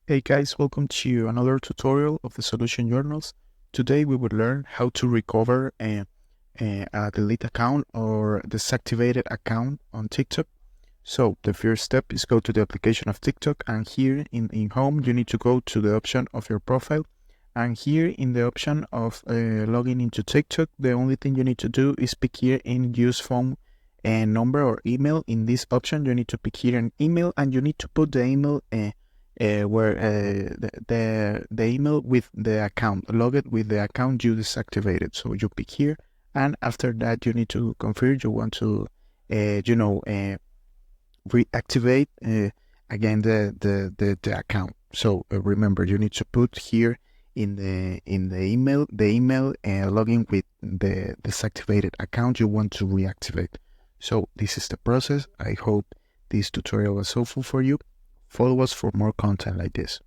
Hey guys, welcome to another tutorial of the Solution Journals. Today we will learn how to recover a delete account or deactivated account on TikTok. So the first step is go to the application of TikTok, and here in home you need to go to the option of your profile, and here in the option of logging into TikTok, the only thing you need to do is pick here in use phone and number or email. In this option you need to pick here an email, and you need to put the email where the email with the account, log it with the account you deactivated. So you pick here, and after that you need to confirm you want to reactivate again the account. So remember, you need to put here in the email login with the deactivated account you want to reactivate. So this is the process. I hope this tutorial was helpful for you. Follow us for more content like this.